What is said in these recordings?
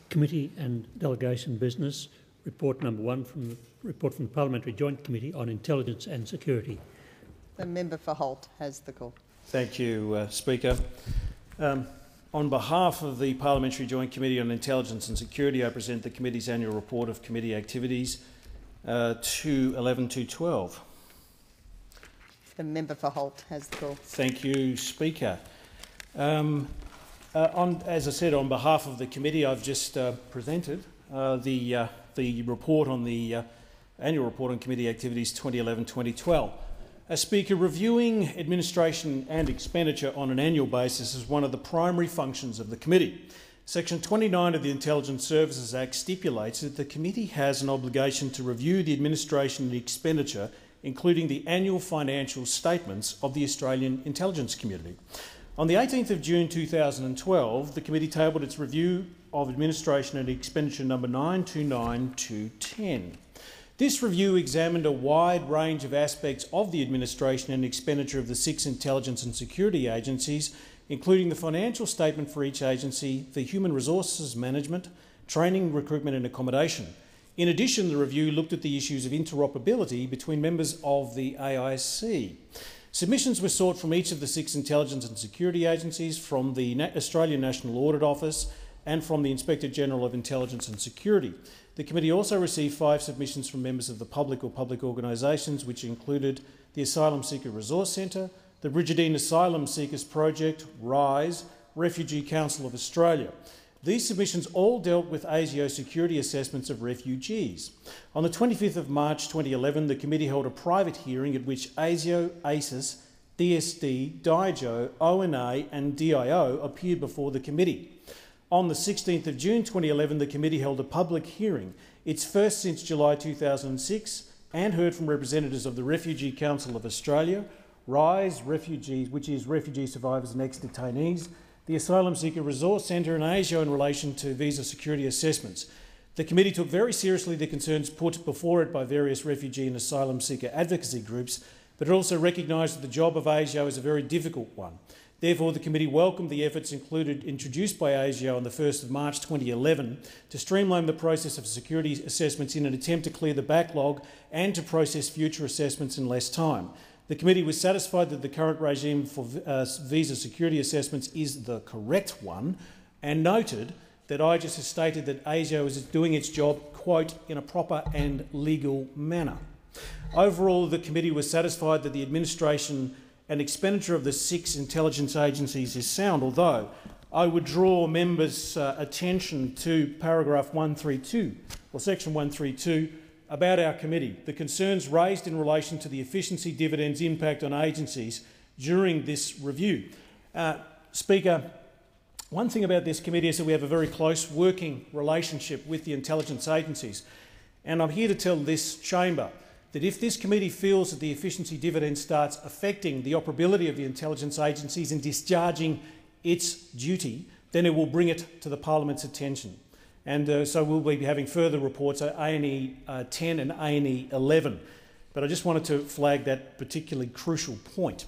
Committee and Delegation Business, report number 1 from the report from the Parliamentary Joint Committee on Intelligence and Security. The member for Holt has the call. Thank you, Speaker. On behalf of the Parliamentary Joint Committee on Intelligence and Security, I present the committee's annual report of committee activities 2/11/12. The member for Holt has the call. Thank you, Speaker. As I said, on behalf of the committee, I've just presented the report on the annual report on committee activities 2011-2012. Speaker, reviewing administration and expenditure on an annual basis is one of the primary functions of the committee. Section 29 of the Intelligence Services Act stipulates that the committee has an obligation to review the administration and expenditure, including the annual financial statements of the Australian intelligence community. On the 18th of June 2012, the committee tabled its review of administration and expenditure number 929-210. This review examined a wide range of aspects of the administration and expenditure of the 6 intelligence and security agencies, including the financial statement for each agency, the human resources management, training, recruitment and accommodation. In addition, the review looked at the issues of interoperability between members of the AIC. Submissions were sought from each of the 6 intelligence and security agencies, from the Australian National Audit Office and from the Inspector General of Intelligence and Security. The committee also received 5 submissions from members of the public or public organisations, which included the Asylum Seeker Resource Centre, the Brigidine Asylum Seekers Project, RISE, Refugee Council of Australia. These submissions all dealt with ASIO security assessments of refugees. On the 25th of March 2011, the committee held a private hearing at which ASIO, ASIS, DSD, DIGO, ONA and DIO appeared before the committee. On the 16th of June 2011, the committee held a public hearing, its first since July 2006, and heard from representatives of the Refugee Council of Australia, RISE, Refugees, which is Refugee Survivors and Ex-Detainees, the Asylum Seeker Resource Centre and ASIO in relation to visa security assessments. The committee took very seriously the concerns put before it by various refugee and asylum seeker advocacy groups, but it also recognised that the job of ASIO is a very difficult one. Therefore, the committee welcomed the efforts introduced by ASIO on the 1st of March 2011 to streamline the process of security assessments in an attempt to clear the backlog and to process future assessments in less time. The committee was satisfied that the current regime for visa security assessments is the correct one, and noted that IGES has stated that ASIO is doing its job, quote, in a proper and legal manner. Overall, the committee was satisfied that the administration and expenditure of the 6 intelligence agencies is sound, although I would draw members' attention to paragraph 132, or section 132, about our committee, the concerns raised in relation to the efficiency dividends impact on agencies during this review. Speaker, one thing about this committee is that we have a very close working relationship with the intelligence agencies, and I'm here to tell this chamber that if this committee feels that the efficiency dividend starts affecting the operability of the intelligence agencies in discharging its duty, then it will bring it to the Parliament's attention. And so we'll be having further reports at A&E 10 and A&E 11. But I just wanted to flag that particularly crucial point.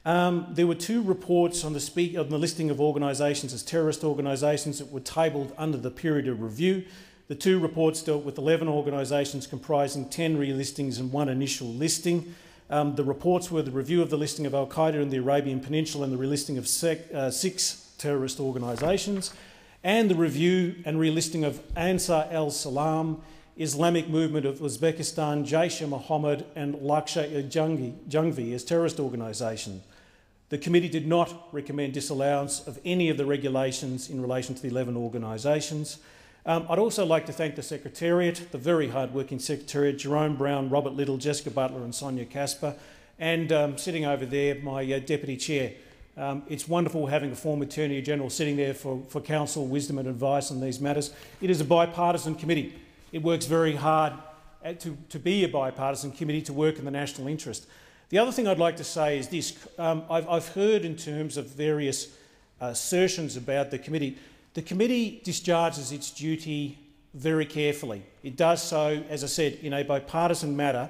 There were 2 reports on the listing of organisations as terrorist organisations that were tabled under the period of review. The 2 reports dealt with 11 organisations comprising 10 relistings and 1 initial listing. The reports were the review of the listing of Al-Qaeda in the Arabian Peninsula and the relisting of 6 terrorist organisations, and the review and relisting of Ansar al-Salam, Islamic Movement of Uzbekistan, Jaish-e-Mohammed and Lakhsar-e-Jhangvi as terrorist organisations. The committee did not recommend disallowance of any of the regulations in relation to the 11 organisations. I'd also like to thank the Secretariat, the very hard-working Secretariat, Jerome Brown, Robert Little, Jessica Butler and Sonia Casper, and sitting over there, my Deputy Chair. It's wonderful having a former Attorney General sitting there for counsel, wisdom and advice on these matters. It is a bipartisan committee. It works very hard to be a bipartisan committee, to work in the national interest. The other thing I'd like to say is this. I've heard in terms of various assertions about the committee. The committee discharges its duty very carefully. It does so, as I said, in a bipartisan manner,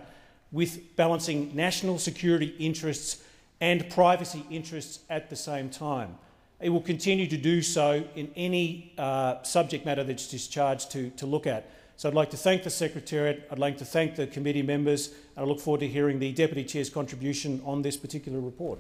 with balancing national security interests and privacy interests at the same time. It will continue to do so in any subject matter that's discharged to look at. So I'd like to thank the Secretariat, I'd like to thank the committee members, and I look forward to hearing the Deputy Chair's contribution on this particular report.